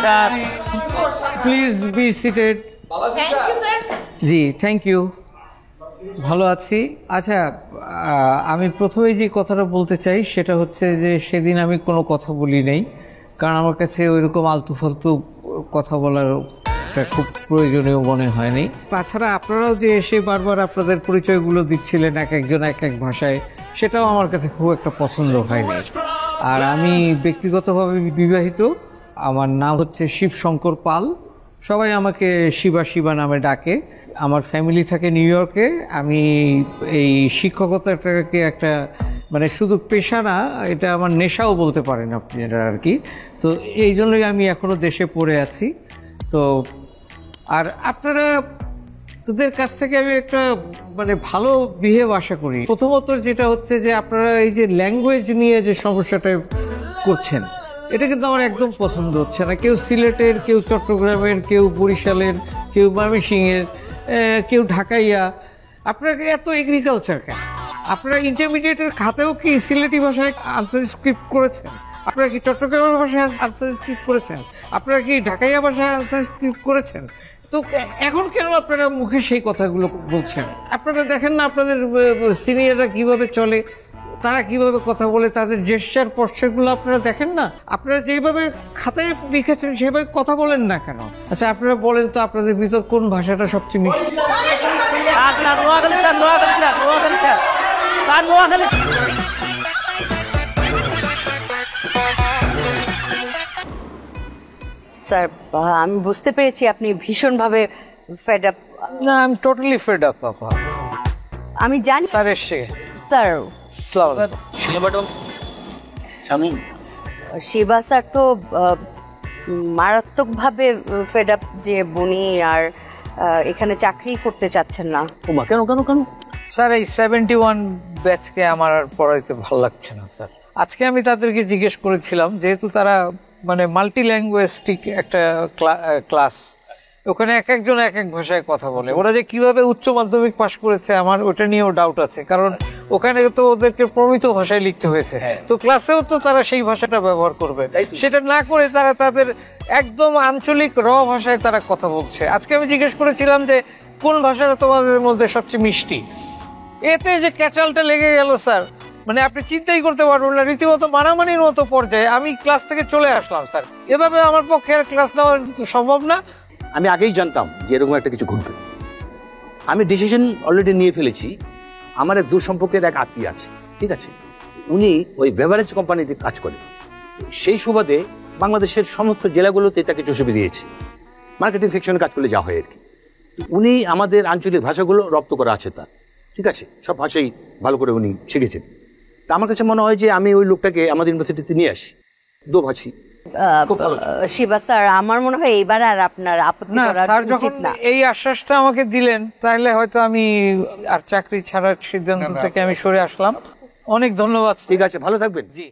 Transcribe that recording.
Sir. Please be seated. জি thank you, ভালো আছি। আচ্ছা, আমি প্রথমেই যে কথাটা বলতে চাই সেটা হচ্ছে যে সেদিন আমি কোনো কথা বলি নাই, কারণ আমার কাছে ওইরকম আলতু ফালতু কথা বলার খুব প্রয়োজনীয় মনে হয়নি। তাছাড়া আপনারাও যে এসে বারবার আপনাদের পরিচয়গুলো দিচ্ছিলেন এক একজন এক এক ভাষায়, সেটাও আমার কাছে খুব একটা পছন্দ হয়নি। আর আমি ব্যক্তিগতভাবে বিবাহিত, আমার নাম হচ্ছে শিবশঙ্কর পাল, সবাই আমাকে শিবা শিবা নামে ডাকে। আমার ফ্যামিলি থাকে নিউ ইয়র্কে। আমি এই শিক্ষকতাটাকে একটা মানে শুধু পেশা না, এটা আমার নেশাও বলতে পারেন আপনারা আর কি। তো এই জন্যই আমি এখনও দেশে পড়ে আছি। তো আর আপনারা তোদের কাছ থেকে আমি একটা মানে ভালো বিহেভ আশা করি। প্রথমত যেটা হচ্ছে যে আপনারা এই যে ল্যাঙ্গুয়েজ নিয়ে যে সমস্যাটা করছেন, এটা কিন্তু আমার একদম পছন্দ হচ্ছে না। কেউ সিলেটের, কেউ চট্টগ্রামের, কেউ বরিশালের, কেউ ময়মনসিংহের, কেউ ঢাকাইয়া। আপনারা এত এগ্রিকালচার কেন? আপনারা ইন্টারমিডিয়েটের খাতেও কি সিলেটি ভাষায় আনসার স্ক্রিপ্ট করেছেন? আপনারা কি চট্টগ্রামের ভাষায় আনসার স্ক্রিপ্ট করেছেন? আপনারা কি ঢাকাইয়া ভাষায় আনসার স্ক্রিপ্ট করেছেন? তো এখন কেন আপনারা মুখে সেই কথাগুলো বলছেন? আপনারা দেখেন না আপনাদের সিনিয়ররা কিভাবে চলে, তারা কিভাবে কথা বলে, তাদের জেস্চার পশ্চারগুলো আপনারা দেখেন না? আপনারা যেভাবে খাতায় লিখেছেন সেভাবে কথা বলেন না কেন? আচ্ছা আপনারা বলেন তো আপনাদের ভিতর কোন ভাষাটা সবচেয়ে মিষ্টি? স্যার, আমি বুঝতে পেরেছি আপনি ভীষণভাবে ফেড আপ। না, I am totally fed up আপা। আমি জানি স্যার এসে স্যার। শিবা স্যার তো মারাত্মকভাবে ফেড আপ যে বনি আর এখানে চাকরি করতে চাচ্ছেন না। কেন কেন কেন স্যার? এই 71 ব্যাচকে আমার আর পড়াইতে ভালো লাগছে না স্যার। আজকে আমি তাদেরকে জিজ্ঞেস করেছিলাম, যেহেতু তারা মানে মাল্টি ল্যাঙ্গুয়েস্টিক একটা ক্লাস, ওখানে এক একজন এক এক ভাষায় কথা বলে। ওরা যে কিভাবে উচ্চ মাধ্যমিক পাশ করেছে আমার ওটা নিয়েও ডাউট আছে, কারণ ওখানে তো ওদেরকে প্রমিত ভাষায় লিখতে হয়েছে। তো ক্লাসেও তো তারা সেই ভাষাটা ব্যবহার করবে, সেটা না করে তারা তাদের একদম আঞ্চলিক ভাষায় তারা কথা বলছে। আজকে আমি জিজ্ঞেস করেছিলাম যে কোন ভাষাটা তোমাদের মধ্যে সবচেয়ে মিষ্টি, এতে যে ক্যাচালটা লেগে গেল স্যার, মানে আপনি চিন্তাই করতে পারবেন না, রীতিমতো মানামানির মতো পর্যায়ে আমি ক্লাস থেকে চলে আসলাম স্যার। এভাবে আমার পক্ষে আর ক্লাস নেওয়া সম্ভব না। আমি আগেই জানতাম যে এরকম একটা কিছু ঘটবে। আমি ডিসিশন অলরেডি নিয়ে ফেলেছি। আমার এক দূর সম্পর্কের এক আত্মীয় আছে, ঠিক আছে, উনি ওই বেভারেজ কোম্পানিতে কাজ করেন। সেই সুবাদে বাংলাদেশের সমস্ত জেলাগুলোতে তাকে চষে দিয়েছে, মার্কেটিং সেকশনে কাজ করলে যা হয় আর কি। উনি আমাদের আঞ্চলিক ভাষাগুলো রপ্ত করা আছে তার, ঠিক আছে, সব ভাষাই ভালো করে উনি শিখেছেন। তা আমার কাছে মনে হয় যে আমি ওই লোকটাকে আমাদের ইউনিভার্সিটিতে নিয়ে আসি, দোভাষী। শিবা স্যার, আমার মনে হয় এইবার আর আপনার আপত্তি করা উচিত না। এই আশ্বাসটা আমাকে দিলেন, তাহলে হয়তো আমি আর চাকরি ছাড়ার সিদ্ধান্ত থেকে আমি সরে আসলাম। অনেক ধন্যবাদ। ঠিক আছে, ভালো থাকবেন। জি।